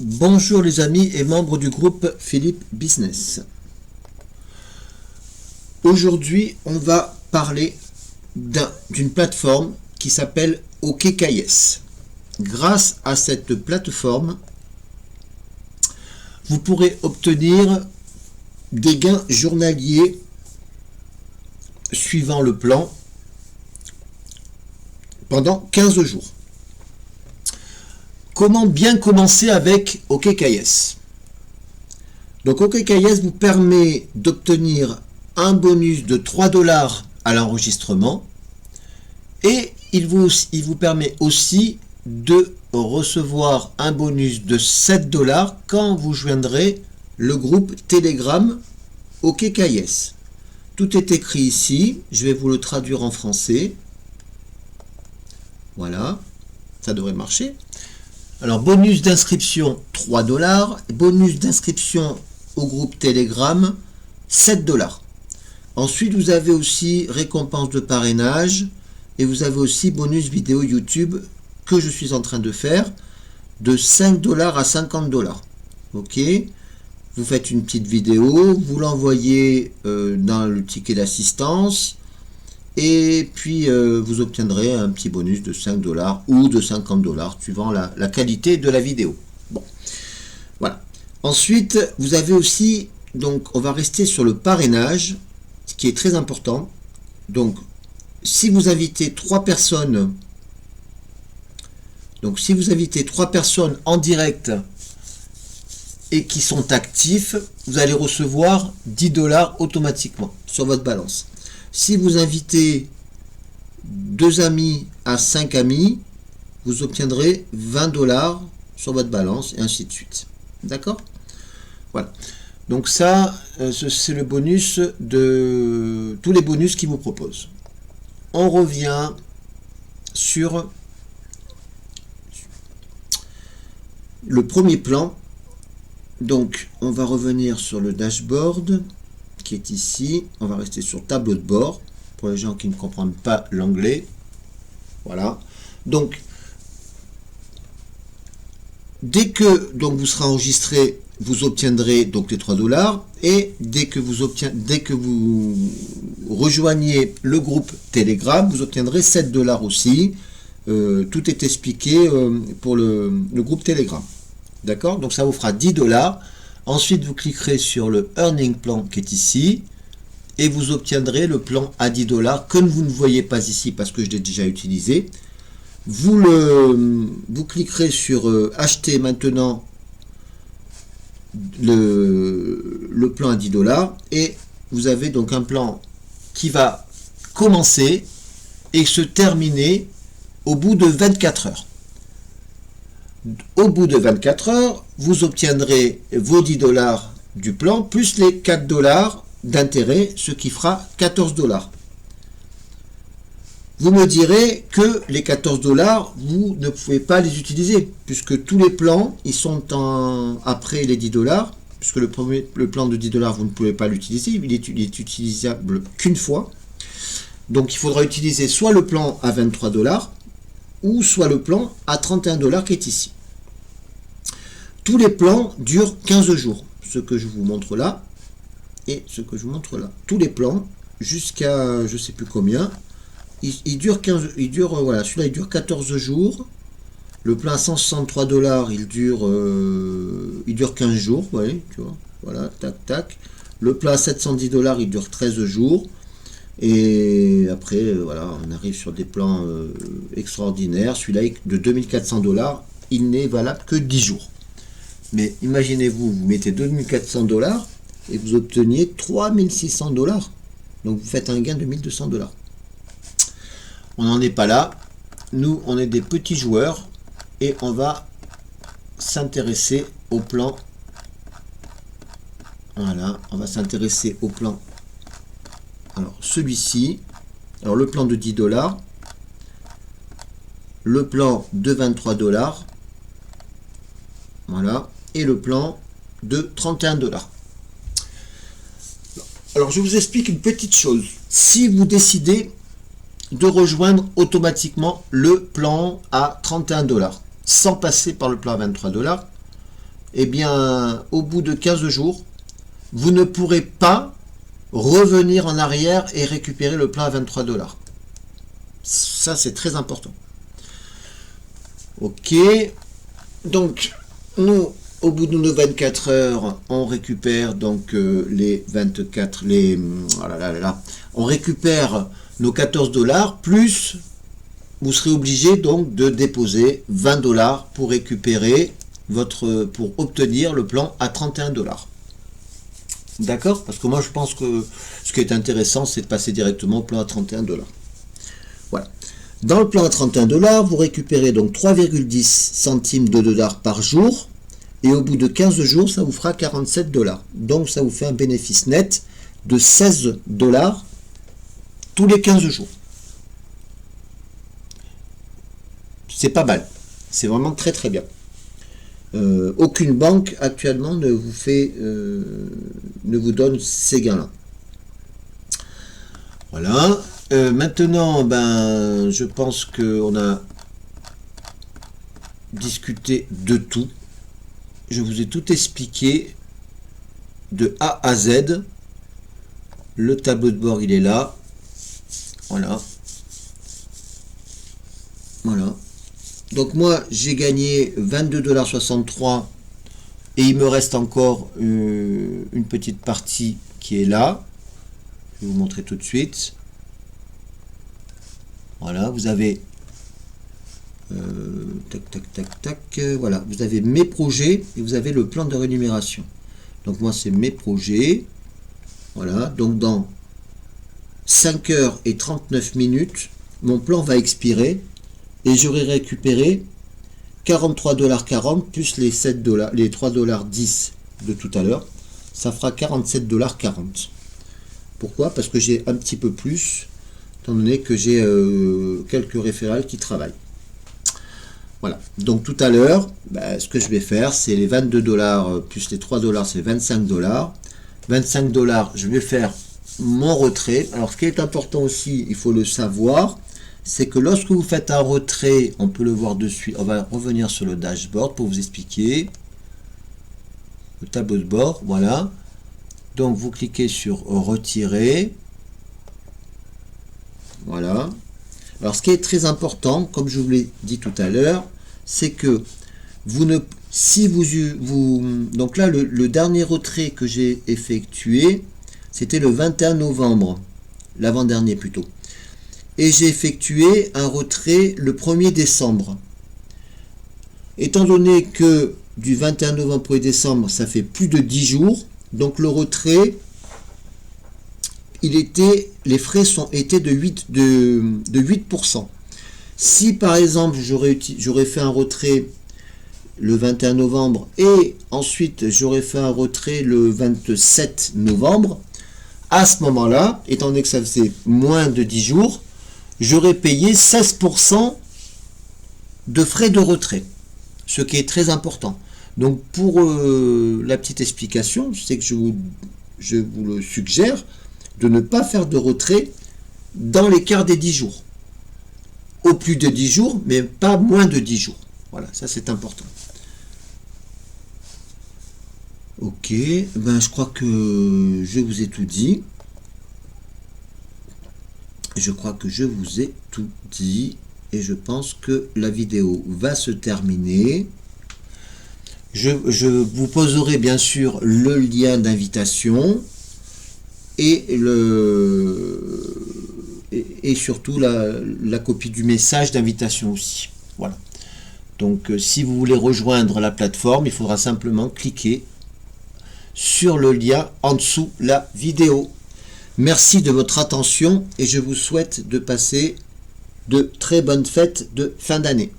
Bonjour les amis et membres du groupe Philippe Business. Aujourd'hui, on va parler d'une plateforme qui s'appelle OKKS. Grâce à cette plateforme, vous pourrez obtenir des gains journaliers suivant le plan pendant 15 jours. Comment bien commencer avec OKKS? Donc OKKS vous permet d'obtenir un bonus de 3 $ à l'enregistrement et il vous permet aussi de recevoir un bonus de 7 $ quand vous joindrez le groupe Telegram OKKS. Tout est écrit ici, je vais vous le traduire en français. Voilà, ça devrait marcher. Alors, bonus d'inscription 3 $, bonus d'inscription au groupe Telegram 7 $. Ensuite, vous avez aussi récompense de parrainage et vous avez aussi bonus vidéo YouTube que je suis en train de faire de 5 $ à 50 $. Ok, vous faites une petite vidéo, vous l'envoyez dans le ticket d'assistance. Et puis vous obtiendrez un petit bonus de 5 $ ou de 50 $ suivant la qualité de la vidéo. Bon, voilà. Ensuite, vous avez aussi, donc on va rester sur le parrainage, ce qui est très important. Donc, si vous invitez 3 personnes, en direct et qui sont actifs, vous allez recevoir 10 $ automatiquement sur votre balance. Si vous invitez 2 amis à 5 amis, vous obtiendrez 20 $ sur votre balance et ainsi de suite. D'accord? Voilà. Donc ça, c'est le bonus de tous les bonus qu'ils vous proposent. On revient sur le premier plan. Donc, on va revenir sur le dashboard qui est ici. On va rester sur tableau de bord pour les gens qui ne comprennent pas l'anglais. Voilà. Donc, dès que vous serez enregistré, vous obtiendrez donc les 3 $ et dès que vous rejoignez le groupe Telegram, vous obtiendrez 7 $ aussi. Tout est expliqué pour le groupe Telegram. D'accord? Donc ça vous fera 10 $. Ensuite, vous cliquerez sur le Earning Plan qui est ici et vous obtiendrez le plan à 10 $ que vous ne voyez pas ici parce que je l'ai déjà utilisé. Vous cliquerez sur Acheter maintenant le plan à 10 $ et vous avez donc un plan qui va commencer et se terminer au bout de 24 heures. Au bout de 24 heures, vous obtiendrez vos 10 $ du plan, plus les 4 $ d'intérêt, ce qui fera 14 $. Vous me direz que les 14 $, vous ne pouvez pas les utiliser, puisque tous les plans, ils sont après les 10 $, puisque le plan de 10 $, vous ne pouvez pas l'utiliser, il est utilisable qu'une fois. Donc il faudra utiliser soit le plan à 23 $, ou soit le plan à 31 $ qui est ici. Tous les plans durent 15 jours, ce que je vous montre là, et ce que je vous montre là. Tous les plans, jusqu'à je ne sais plus combien, il dure 15, voilà, celui-là il dure 14 jours, le plan à 163 $, il dure 15 jours, vous voyez, tu vois, voilà, tac, tac. Le plan à 710 $, il dure 13 jours. Et après, voilà, on arrive sur des plans extraordinaires. Celui-là, de 2400 $, il n'est valable que 10 jours. Mais imaginez-vous, vous mettez 2400 $ et vous obteniez 3600 $. Donc, vous faites un gain de 1200 $. On n'en est pas là. Nous, on est des petits joueurs et on va s'intéresser au plan. Voilà, on va s'intéresser au plan. Alors, celui-ci, alors le plan de 10 $, le plan de 23 $, voilà, et le plan de 31 $. Alors, je vous explique une petite chose. Si vous décidez de rejoindre automatiquement le plan à 31 $, sans passer par le plan à 23 $, eh bien, au bout de 15 jours, vous ne pourrez pas revenir en arrière et récupérer le plan à 23 $. Ça, c'est très important. Ok. Donc, nous, au bout de nos 24 heures, on récupère donc les 24, on récupère nos 14 $, plus vous serez obligé donc de déposer 20 $ pour récupérer pour obtenir le plan à 31 $. D'accord? Parce que moi je pense que ce qui est intéressant, c'est de passer directement au plan à 31 $. Voilà. Dans le plan à 31 $, vous récupérez donc 3,10 centimes de dollars par jour. Et au bout de 15 jours, ça vous fera 47 $. Donc ça vous fait un bénéfice net de 16 $ tous les 15 jours. C'est pas mal. C'est vraiment très très bien. Aucune banque actuellement ne vous donne ces gains-là. Voilà. Maintenant, je pense qu'on a discuté de tout. Je vous ai tout expliqué de A à Z. Le tableau de bord, il est là. Voilà. Voilà. Donc moi, j'ai gagné 22,63 $ et il me reste encore une petite partie qui est là. Je vais vous montrer tout de suite. Voilà, vous avez voilà, vous avez mes projets et vous avez le plan de rémunération. Donc moi, c'est mes projets. Voilà, donc dans 5 heures et 39 minutes, mon plan va expirer. Et j'aurai récupéré 43,40 $ plus les 7 $, les 3,10 $ de tout à l'heure. Ça fera 47,40 $. Pourquoi? Parce que j'ai un petit peu plus, étant donné que j'ai quelques référals qui travaillent. Voilà. Donc tout à l'heure, ce que je vais faire, c'est les 22 $ plus les 3 $, c'est 25 $. 25 $, je vais faire mon retrait. Alors ce qui est important aussi, il faut le savoir, c'est que lorsque vous faites un retrait, on peut le voir dessus, on va revenir sur le dashboard pour vous expliquer le tableau de bord, voilà. Donc vous cliquez sur retirer, voilà. Alors ce qui est très important, comme je vous l'ai dit tout à l'heure, c'est que vous ne, si vous donc là le dernier retrait que j'ai effectué, c'était le 21 novembre, l'avant-dernier plutôt. Et j'ai effectué un retrait le 1er décembre. Étant donné que du 21 novembre au 1er décembre, ça fait plus de 10 jours, donc le retrait, les frais étaient de 8%. Si par exemple j'aurais fait un retrait le 21 novembre et ensuite j'aurais fait un retrait le 27 novembre, à ce moment-là, étant donné que ça faisait moins de 10 jours, j'aurais payé 16% de frais de retrait, ce qui est très important. Donc pour la petite explication, c'est que je vous le suggère de ne pas faire de retrait dans l'écart des 10 jours. Au plus de 10 jours, mais pas moins de 10 jours. Voilà, ça c'est important. Ok, je crois que je vous ai tout dit. Je crois que je vous ai tout dit et je pense que la vidéo va se terminer. Je vous poserai bien sûr le lien d'invitation et surtout la copie du message d'invitation aussi. Voilà. Donc si vous voulez rejoindre la plateforme, il faudra simplement cliquer sur le lien en dessous la vidéo. Merci de votre attention et je vous souhaite de passer de très bonnes fêtes de fin d'année.